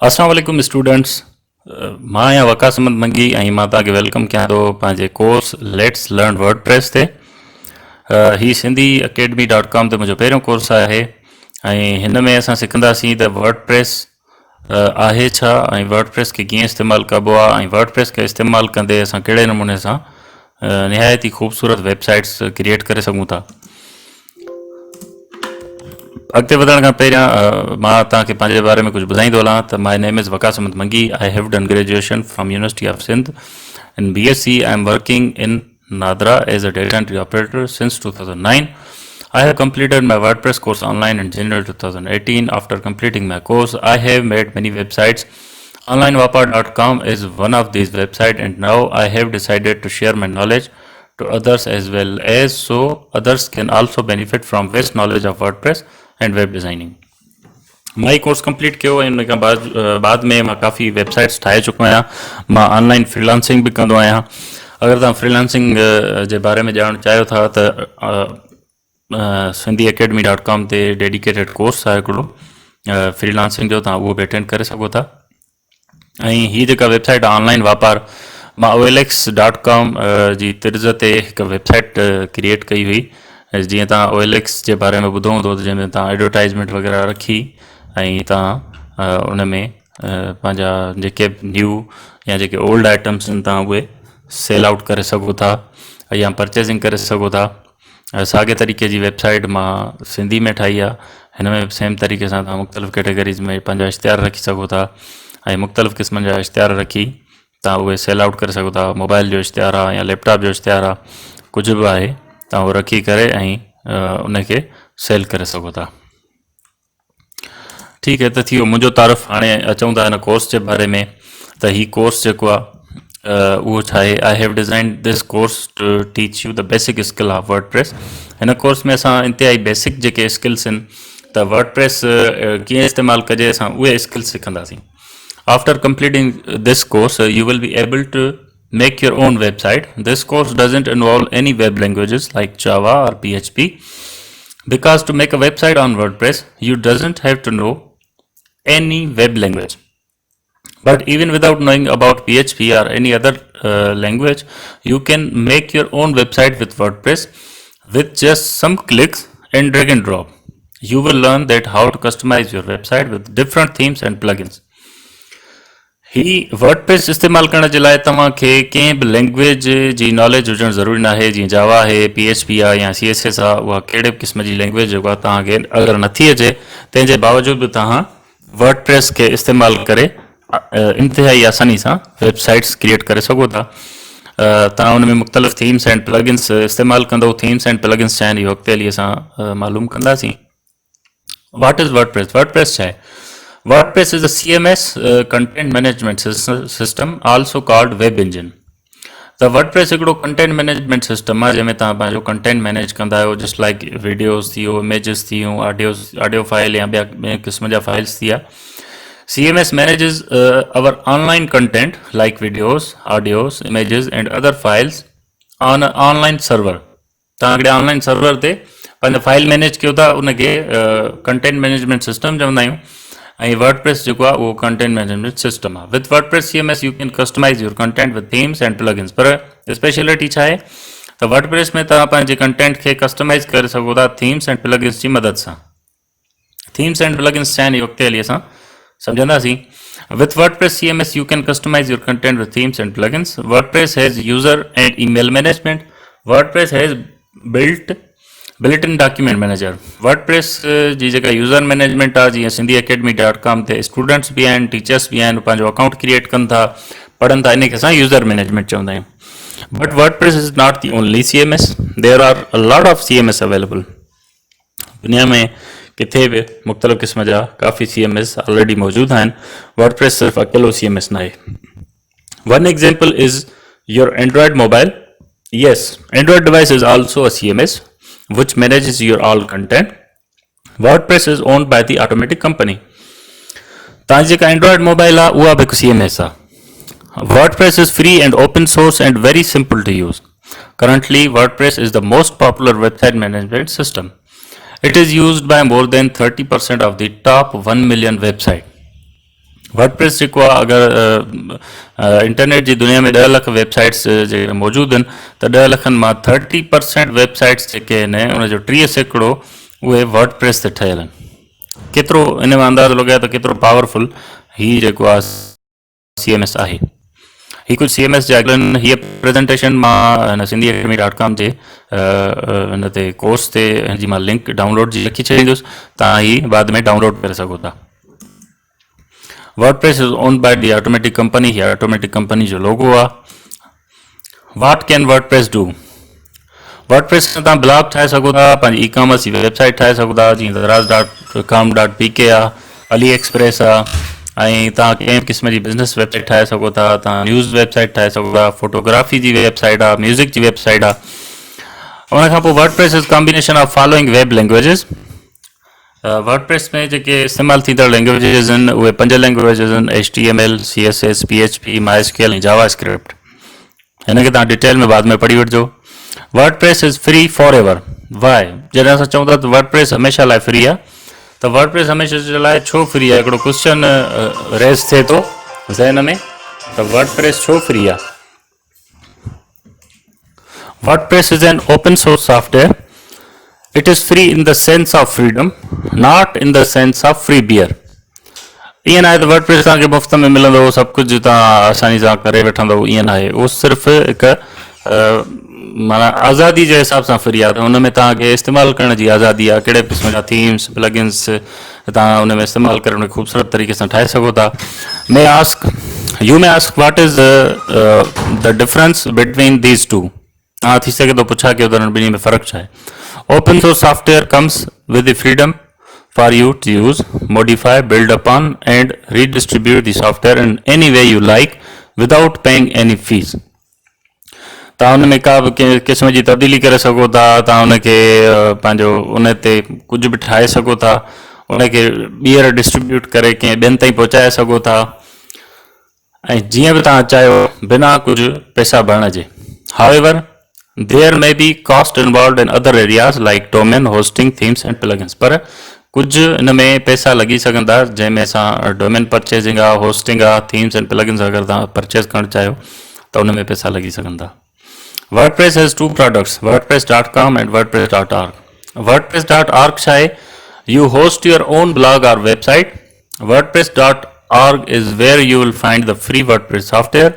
अस्सलाम वालेकुम स्टूडेंट्स। मां आहियां वकास अहमद मंगी ऐं मां तव्हांखे वेलकम कयां थो पंहिंजे कोर्स लेट्स लर्न वर्डप्रेस ते। ही सिंधी academy.com ते मुंहिंजो पहिरियों कोर्स आहे ऐं हिन में असां सिखंदासीं त वर्डप्रेस आहे छा ऐं वर्डप्रेस खे कीअं इस्तेमालु कबो आहे ऐं वर्डप्रेस खे इस्तेमालु कंदे असां कहिड़े नमूने सां निहायत ई ख़ूबसूरत वेबसाइट्स क्रिएट करे सघूं था। अॻिते वधण खां पहिरियां मां तव्हांखे पंहिंजे बारे में कुझु ॿुधाईंदो हलां त my name is Waqas Ahmed Mangi. I have done graduation from university of Sindh in BSc. I am working in Nadra as a data entry operator since 2009. I have completed my WordPress course online in January 2018. After completing my course, I have made many websites. OnlineWapar.com is one of these websites, and now I have decided to share my knowledge to others as well as so others can also benefit from vast knowledge of WordPress and web designing. My course complete किया इन खां बाद में मां काफ़ी websites ठाहे चुको आहियां। मां ऑनलाइन फ्रीलांसिंग भी कंदो आहियां। अगर तव्हां फ्रीलांसिंग जे बारे में ॼाणणु चाहियो था त सिंधी academy.com ते डेडिकेटेड कोर्स आहे हिकिड़ो फ्रीलांसिंग जो, तव्हां उहो बि अटेंड करे सघो था। ऐं हीअ जेका वेबसाइट आहे ऑनलाइन वापार, मां OLX.com जी तर्ज़ ते हिकु वेबसाइट क्रिएट कई हुई। जीअं तव्हां OLX जे बारे में ॿुधो हूंदो त जंहिंमें तव्हां एडवर्टाइज़मेंट वग़ैरह रखी ऐं तव्हां उन में पंहिंजा जेके न्यू या जेके ओल्ड आइटम्स आहिनि तव्हां उहे सेल आउट करे सघो था या परचेसिंग करे सघो था। साॻे तरीक़े जी वेबसाइट मां सिंधी में ठाही आहे। हिन में सेम तरीक़े सां तव्हां मुख़्तलिफ़ कैटेगरीज़ में पंहिंजा इश्तिहार रखी सघो था ऐं मुख़्तलिफ़ क़िस्मनि जा इश्तिहार रखी तव्हां उहे सेल आउट करे सघो था। मोबाइल जो इश्तिहार आहे या लैपटॉप जो इश्तिहार आहे, कुझु बि आहे, तव्हां उहो रखी करे ऐं उनखे सेल करे सघो था। ठीकु है, त थी वियो मुंहिंजो तारीफ़। हाणे अचूं था हिन कोर्स जे बारे में त हीउ कोर्स जेको आहे उहो छा आहे। I have design this course to teach you the basic skill of WordPress. हिन कोर्स में असां इंतिहाई बेसिक जेके स्किल्स आहिनि त वर्डप्रेस कीअं इस्तेमालु कजे असां उहे स्किल्स सिखंदासीं। After completing this course you will be able to make your own website. This course doesn't involve any web languages like Java or PHP because to make a website on WordPress you doesn't have to know any web language. But even without knowing about PHP or any other language, you can make your own website with WordPress with just some clicks and drag and drop. You will learn that how to customize your website with different themes and plugins. ही WordPress इस्तेमालु करण जे लाइ तव्हांखे कंहिं बि language जी knowledge हुजणु ज़रूरी न आहे। जीअं जावा आहे, PHP आहे या CSS आहे, उहा कहिड़े बि क़िस्म जी लैंग्वेज जेको आहे तव्हांखे अगरि नथी अचे तंहिंजे बावजूद बि तव्हां वर्डप्रेस खे इस्तेमालु करे इंतिहाई आसानी सां वेबसाइट्स क्रिएट करे सघो था। तव्हां उन में मुख़्तलिफ़ थीम्स एंड प्लगइन्स इस्तेमालु कंदो। थीम्स एंड प्लगइन्स छा आहिनि इहो अॻिते हली असां मालूम कंदासीं। What is WordPress? वर्डप्रेस छा आहे? WordPress is a CMS content management system, also called web engine. The WordPress हिकिड़ो कंटेंट मैनेजमेंट सिस्टम आहे जंहिंमें तव्हां पंहिंजो कंटेंट मैनेज कंदा आहियो। जस्ट लाइक वीडियोज़ थी वियो, इमेजिस थी वियूं, ऑडियो फाइल या ॿिया क़िस्म जा फाइल्स थी विया। CMS manages our online content like videos, audios, images and other files on an online server. तव्हां हिकिड़े ऑनलाइन सर्वर ते पंहिंजो फाइल मैनेज कयो था, उनखे कंटेंट मैनेजमेंट सिस्टम चवंदा आहियूं। ऐं वर्डप्रेस जेको आहे उहो कंटेंट मैनेजमेंट सिस्टम आहे। With WordPress CMS you can customise your content with themes and plugins. पर स्पेशलिटी छा आहे त वर्डप्रेस में तव्हां पंहिंजे कंटेंट खे कस्टमाइज़ करे सघो था थीम्स एंड प्लगइन्स जी मदद सां। थीम्स एंड प्लगइन्स छा आहिनि इहो अॻिते हली असां सम्झंदासीं। With WordPress CMS you can customise your content with themes and plugins. WordPress has user and email management. WordPress has built in document manager. WordPress जी जेका यूज़र मैनेजमेंट आहे, जीअं सिंधी academy.com ते स्टूडेंट्स बि आहिनि, टीचर्स बि आहिनि, पंहिंजो अकाउंट क्रिएट कनि था, पढ़नि था, इन खे असां यूज़र मैनेजमेंट चवंदा आहियूं। But WordPress is not the only CMS, there are a lot of CMS available. दुनिया में किथे बि मुख़्तलिफ़ क़िस्म जा काफ़ी CMS ऑलरेडी मौजूदु आहिनि। वर्डप्रेस सिर्फ़ु अकेलो CMS न आहे। One example is your Android mobile. Yes, Android device is also a CMS which manages your all content. WordPress is owned by the Automattic company. तव्हांजी जेका एंड्रॉयड मोबाइल आहे उहा बि हिकु CMS आहे। WordPress is free and open source and very simple to use. Currently, WordPress is the most popular website management system. It is used by more than 30% of the top 1 million websites. WordPress जेको आहे अगरि internet जी दुनिया में 10 लख websites जेके मौजूदु आहिनि त 10 लखनि मां 30% वेबसाइट्स जेके आहिनि उनजो 30% उहे वर्डप्रेस ते ठहियल आहिनि। केतिरो इन में अंदाज़ो लॻाए त केतिरो पावरफुल हीउ जेको आहे CMS आहे। ही कुछ CMS जे अॻिलनि हीअ प्रेज़ेंटेशन मां हिन सिंधी academy.com जे हिन ते कोर्स ते हिन जी मां लिंक डाउनलोड जी लिखी छॾींदुसि, तव्हां ही बाद में डाउनलोड करे सघो था। WordPress is owned by the Automatic Company। हीअ Automatic Company जो लोगो आहे। What can WordPress do? WordPress सां तव्हां ब्लॉग ठाहे सघो था, पंहिंजी ई-कॉमर्स जी वेबसाइट ठाहे सघो था, जीअं दराज़.com.pk आहे, अली एक्सप्रेस आहे, ऐं तव्हां कंहिं क़िस्म जी बिज़नेस वेबसाइट ठाहे सघो था, तव्हां न्यूज़ वेबसाइट ठाहे सघो था, फोटोग्राफी जी वेबसाइट आहे, म्यूज़िक जी वेबसाइट आहे। उन खां पोइ WordPress is combination of following web languages. WordPress में जेके इस्तेमालु थींदड़ लैंग्वेजिस आहिनि उहे 5 लैंग्वेजिस आहिनि, HTML, CSS, PHP, MySQL ऐं जावा स्क्रिप्ट। हिन खे तव्हां डिटेल में बाद में पढ़ी वठिजो। WordPress is free forever. Why? जॾहिं असां चऊं था त वर्डप्रेस हमेशह लाइ फ्री आहे, त वर्डप्रेस हमेशह जे लाइ छो फ्री आहे? हिकिड़ो क्वेश्चन रेज़ थिए थो ज़हन में, त वर्डप्रेस छो फ्री आहे? WordPress is an open source software. It is free in the sense of freedom, not in the sense of free beer। ईअं नाहे त वर्डप्रेस तव्हांखे मुफ़्त में मिलंदो, सभु कुझु तव्हां आसानी सां करे वठंदो, ईअं नाहे। उहो सिर्फ़ु हिकु माना आज़ादी जे हिसाब सां फ्री आहे, त हुन में तव्हांखे इस्तेमालु करण जी आज़ादी आहे। कहिड़े क़िस्म जा थीम्स, प्लगइन्स तव्हां हुन में इस्तेमालु करे उन ख़ूबसूरत तरीक़े सां ठाहे सघो था। You may ask what is the difference between these two. तव्हां थी सघे थो पुछा कि उन्हनि ॿिन्ही में फ़र्क़ु छा आहे? Open source software comes with the freedom for you to use, modify, build upon and redistribute the software in any way you like without paying any fees। तव्हां हुन में का बि क़िस्म जी तब्दीली करे सघो था, तव्हां हुनखे पंहिंजो उन ते कुझु बि ठाहे सघो था, उनखे ॿीहर डिस्ट्रीब्यूट करे कंहिं ॿियनि ताईं पहुचाए सघो था, ऐं जीअं बि तव्हां चाहियो बिना कुझु पैसा भरण जे। However, there may be cost involved in other areas like domain, hosting, themes and plugins। पर कुझु इन में पैसा लॻी सघंदा, जंहिंमें असां डोमेन परचेजिंग आहे, होस्टिंग आहे, थीम्स एंड प्लगइन्स अगरि तव्हां परचेज करणु चाहियो त उन में पैसा लॻी सघंदा। WordPress has 2 products, WordPress.com and WordPress.org। WordPress.org छा आहे? You host your own blog or website। WordPress.org is where you will find the free WordPress software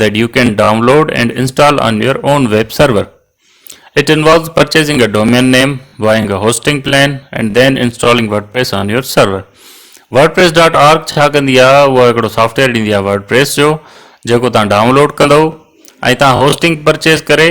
that you can download and install on your own web server। It involves purchasing a domain name, buying a hosting plan and then installing WordPress on your server। WordPress.org छा कंदी आहे? उहा हिकिड़ो software ॾींदी आहे WordPress जो, जेको तव्हां डाउनलोड कंदो ऐं तव्हां होस्टिंग परचेज करे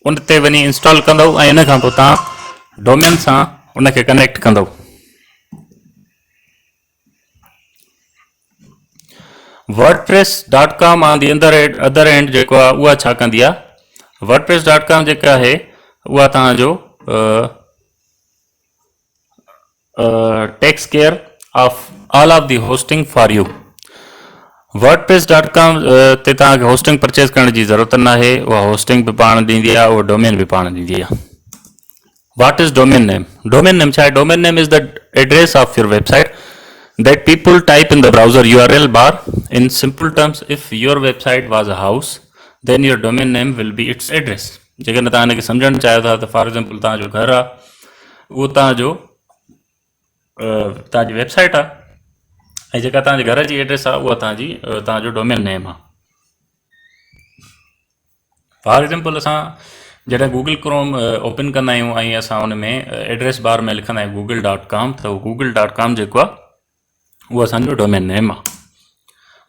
उन ते वञी इंस्टॉल कंदो ऐं इन खां पोइ तव्हां डोमेन सां उनखे कनेक्ट कंदो। WordPress.com on the other end जेको आहे उहा छा कंदी आहे? WordPress.com जेका आहे उहा तव्हांजो takes care of all of the hosting for you. WordPress.com ते तव्हांखे होस्टिंग परचेज करण जी ज़रूरत न आहे, उहा होस्टिंग बि पाण ॾींदी आहे, उहा डोमेन बि पाण ॾींदी आहे। What is domain name? Domain name छा आहे? Domain name is the address of your website that people type in the browser URL bar। In simple terms, if your website was a house, then your domain name will be its address। जेकॾहिं तव्हां हिनखे सम्झणु चाहियो था त for example तव्हांजो घरु आहे, उहो तव्हांजी वेबसाइट आहे, ऐं जेका तव्हांजे घर जी एड्रेस आहे उहा तव्हांजो डोमेन नेम आहे। फॉर एग्जाम्पल असां जॾहिं गूगल क्रोम ओपन कंदा आहियूं ऐं असां हुन में एड्रेस बार में लिखंदा आहियूं google.com, त google.com जेको आहे उहो असांजो डोमेन नेम आहे।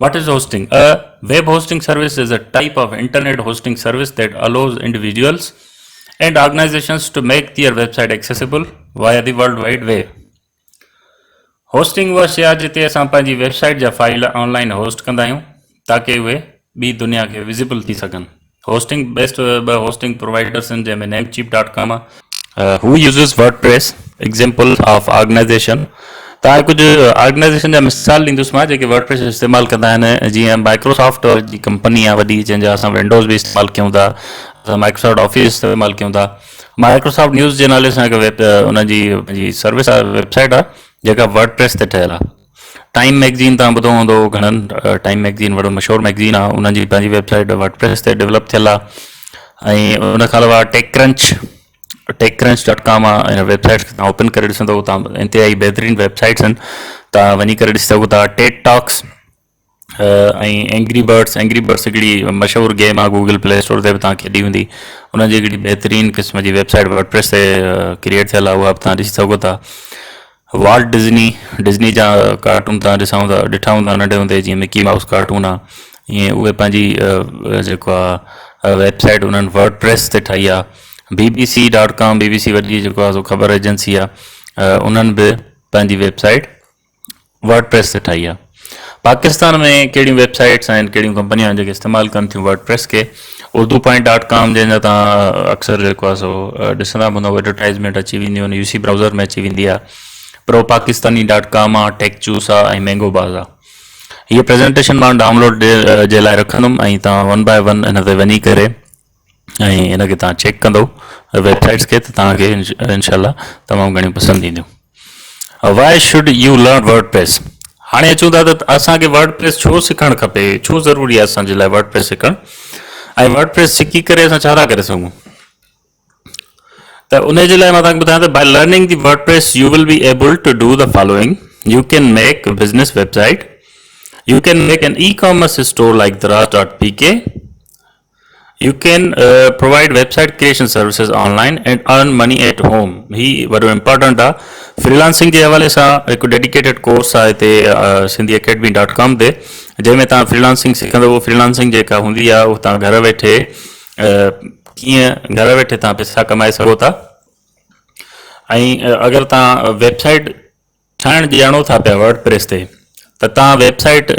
What is hosting? A web hosting service is a type of internet hosting service that allows individuals and organizations to make their website accessible via the World Wide Web। Hosting उहा शइ आहे जिते असां पंहिंजी website जा file online host कंदा आहियूं ताकी उहे ॿी दुनिया खे विज़िबल थी सघनि। होस्टिंग बेस्ट ॿ होस्टिंग प्रोवाइडर्स आहिनि, जंहिंमें namecheap.com आहे। हू uses WordPress. Example of organisation, तव्हांखे कुझु ऑर्गेनाइज़ेशन जा मिसाल ॾींदुसि मां जेके वर्डप्रेस इस्तेमालु कंदा आहिनि। जीअं माइक्रोसॉफ्ट जी कंपनी आहे वॾी, जंहिंजा असां विंडोज़ बि इस्तेमालु कयूं था, असां माइक्रोसॉफ्ट ऑफिस इस्तेमालु कयूं था। माइक्रोसॉफ्ट न्यूज़ जे नाले सां हिकु उनजी सर्विस आहे, वेबसाइट आहे जेका वर्डप्रेस ते ठहियल आहे। टाइम मैगज़ीन तव्हां ॿुधो हूंदो घणनि, टाइम मैगज़ीन वॾो मशहूरु मैगज़ीन आहे, उन्हनि जी पंहिंजी वेबसाइट वर्डप्रेस ते डेवलप थियल आहे। ऐं उन खां अलावा टेकक्रंच.com आहे, इन वेबसाइट खे तव्हां ओपन करे ॾिसंदो, तव्हां इंतिहाई बहितरीनु वेबसाइट्स आहिनि, तव्हां वञी करे ॾिसी सघो था। टेड टॉक्स ऐं एंग्री बर्ड्स हिकिड़ी मशहूरु गेम आहे, गूगल प्ले स्टोर ते बि तव्हां खेॾी हूंदी, उनजी हिकिड़ी बहितरीनु क़िस्म जी वेबसाइट वर्डप्रेस ते क्रिएट थियल आहे, उहा बि तव्हां ॾिसी सघो था। वॉल्ट डिज़नी जा कार्टून तव्हां ॾिठा हूंदा नंढे हूंदे, जीअं मिकी माउस कार्टून आहे, ईअं उहे पंहिंजी जेको आहे वेबसाइट उन्हनि वर्डप्रेस ते ठाही आहे। BBC.com BBC वॾी जेको आहे सो ख़बर एजेंसी आहे, उन्हनि बि पंहिंजी वेबसाइट वर्डप्रेस ते ठाही आहे। पाकिस्तान में कहिड़ियूं वेबसाइट्स आहिनि, कहिड़ियूं कंपनियूं आहिनि जेके इस्तेमालु कनि थियूं वर्डप्रेस खे? urdu.com जंहिंजा तव्हां अक्सर जेको आहे सो ॾिसंदा हूंदव, एडवर्टाइज़मेंट अची वेंदियूं आहिनि, UC ब्राउज़र में अची वेंदी आहे। ProPakistani.com आहे, टेकजूस आहे ऐं मैंगोबाज़ आहे। हीअ प्रेज़ेंटेशन मां डाउनलोड जे लाइ रखंदुमि, ऐं तव्हां 1 by 1 इन ते वञी करे ऐं हिनखे तव्हां चेक कंदो वेबसाइट्स खे, त तव्हांखे इनशाला तमामु घणियूं पसंदि ईंदियूं। Why should U learn WordPress? हाणे अचूं था त असांखे वर्डप्रेस छो सिखणु खपे, छो ज़रूरी आहे असांजे लाइ वर्डप्रेस सिखणु, ऐं वर्डप्रेस सिखी करे असां छा था करे सघूं? त उन जे लाइ मां तव्हांखे ॿुधायां त by learning the WordPress you will be able to do the following. You can make business website, you can make an e-commerce store like Daraz.pk, you can provide website creation services online and earn money at home। ही वॾो important आहे। Freelancing जे हवाले सां हिकु dedicated course आहे हिते sindhiacademy.com ते, जंहिंमें तव्हां फ्रीलांसिंग सिखंदव। फ्रीलांसिंग जेका हूंदी आहे उहो तव्हां घर वेठे कीअं घर वेठे तव्हां पैसा कमाए सघो था। ऐं अगरि तव्हां वेबसाइट ठाहिणु ॼाणो था पिया वर्डप्रेस ते, त तव्हां वेबसाइट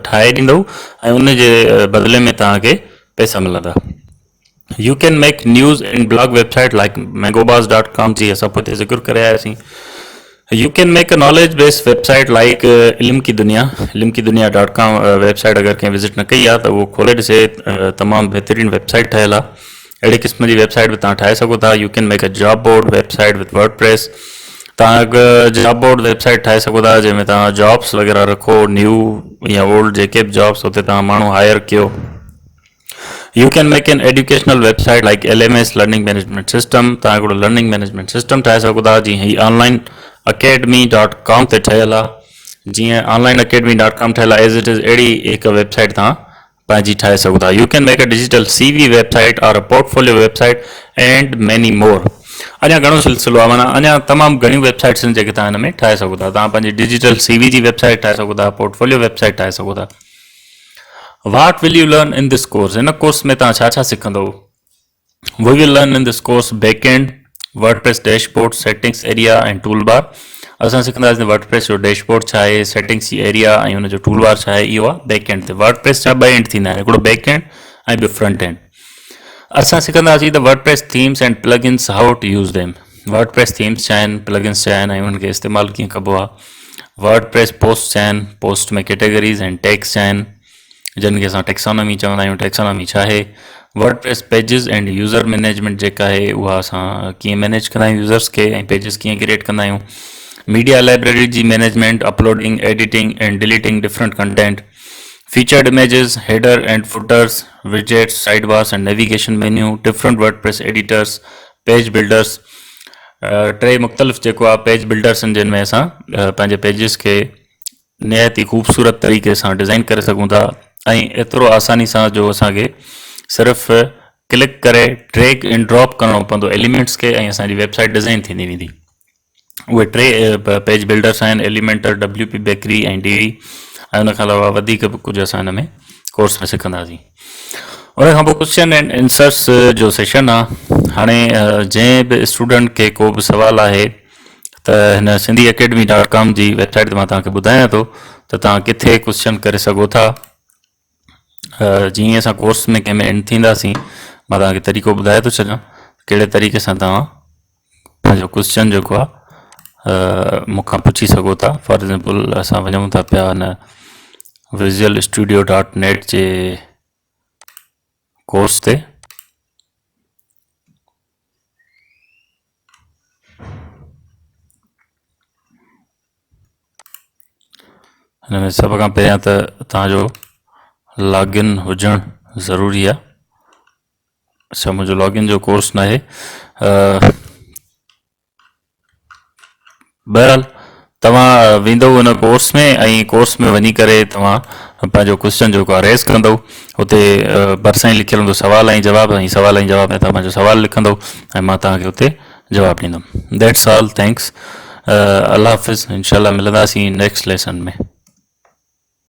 ठाहे ॾींदव ऐं उन जे बदिले में तव्हांखे पैसा मिलंदा। You can make news and blog website like मैंगोबाज़.com जी असां पोइ ते ज़िक्र करे आयासीं। You can make a knowledge based website like इल्म की दुनिया.com वेबसाइट अगरि कंहिं विज़िट न कई आहे त उहो खोले ॾिसे, तमामु बहितरीनु वेबसाइट ठहियल आहे। अहिड़े क़िस्म जी वेबसाइट बि तव्हां ठाहे सघो था। You can make a job board website with WordPress, तव्हां हिकु जॉब बोर्ड वेबसाइट ठाहे सघो था जंहिंमें तव्हां जॉब्स वग़ैरह रखो, न्यू या ओल्ड जेके बि जॉब्स हुते तव्हां माण्हू हायर कयो। U can make an educational website like LMS learning management system, तव्हां हिकिड़ो लर्निंग मैनेजमेंट सिस्टम ठाहे सघो था। जीअं ही ऑनलाइन academy.com ते ठहियल आहे, जीअं ऑनलाइन academy.com ठहियल आहे एज़ इट इज़, अहिड़ी हिकु वेबसाइट तव्हां पंहिंजी ठाहे सघो था। You can make a digital CV website or a portfolio website and many more. अञा घणो सिलसिलो आहे, माना अञा तमामु घणियूं वेबसाइट्स आहिनि जेके तव्हां हिन में ठाहे सघो था। तव्हां पंहिंजी डिजिटल CV जी वेबसाइट ठाहे सघो था, पोर्टफोलियो वेबसाइट ठाहे सघो था। What will you learn in this course? हिन कोर्स में तव्हां छा छा सिखंदव? We will learn in this course backend, WordPress dashboard, settings area and toolbar। असां सिखंदासीं वर्डप्रेस जो डैशबोर्ड छा आहे, सेटिंग्स जी एरिया ऐं हुनजो टूलबार छा आहे। इहो आहे बैकएंड ते। वर्डप्रेस जा 2 एंड थींदा आहिनि, हिकिड़ो बैकएंड ऐं ॿियो फ्रंट एंड। असां सिखंदासीं त WordPress themes and plugins, how to use them. WordPress themes छा आहिनि, प्लगइन्स छा आहिनि ऐं उनखे इस्तेमालु कीअं कबो आहे। वर्डप्रेस पोस्ट छा आहिनि, पोस्ट में कैटेगरीज़ एंड टैग्स छा आहिनि, जिन खे असां टेक्सोनॉमी चवंदा आहियूं। टेक्सोनॉमी छा आहे। WordPress pages end user management जेका आहे उहा असां कीअं मैनेज कंदा आहियूं यूज़र्स खे, ऐं पेजिस कीअं क्रिएट कंदा आहियूं। मीडिया लाइब्रेरी जी management, uploading, editing and deleting different content, featured images, header and footers, widgets, sidebars and navigation menu, different WordPress editors, page builders। टे मुख़्तलिफ़ जेको आहे पेज बिल्डर्स आहिनि जिन में असां पंहिंजे पेजिस खे निहायत ई ख़ूबसूरत तरीक़े सां डिज़ाइन करे सघूं था, ऐं एतिरो आसानी सां जो असांखे सिर्फ़ु क्लिक करे ड्रैग एंड ड्रॉप करिणो पवंदो एलिमेंट्स खे, ऐं असांजी वेबसाइट डिज़ाइन थींदी वेंदी। उहे टे पेज बिल्डर्स आहिनि, एलिमेंटर, WP बेकरी ऐं DV। ऐं उनखां अलावा वधीक बि कुझु असां हिन में कोर्स में सिखंदासीं। उनखां पोइ क्वेश्चन एंड आंसर्स जो सेशन आहे। हाणे जंहिं बि स्टूडेंट खे को बि सुवालु आहे त हिन sindhiacademy.com जी वेबसाइट ते मां तव्हांखे ॿुधायां थो त तव्हां किथे क्वेश्चन करे सघो था। जीअं असां कोर्स में कंहिं में एंड थींदासीं, मां तव्हांखे तरीक़ो ॿुधाए थो छॾियां कहिड़े तरीक़े सां तव्हां पंहिंजो क्वेश्चन जेको आहे मूंखां पुछी सघो था। फॉर एग्ज़ाम्पल असां वञूं था पिया हिन visualstudio.net जे कोर्स ते। हिन में सभ खां पहिरियां त तव्हांजो लॉगिन हुजणु ज़रूरी आहे। अच्छा, मुंहिंजो लॉगिन जो कोर्स न आहे। बहरहाल तव्हां वेंदव उन कोर्स में ऐं कोर्स में वञी करे तव्हां पंहिंजो क्वेश्चन जेको आहे रेस कंदव। हुते भरिसां ई लिखियलु हूंदो सवाल ऐं जवाब, ऐं सवाल ऐं जवाब में तव्हां पंहिंजो सवाल लिखंदव ऐं मां तव्हांखे हुते जवाबु ॾींदुमि। That's all, thanks. अल्लाह हाफ़िज़। इंशाल्लाह मिलंदासीं नेक्स्ट लेसन में।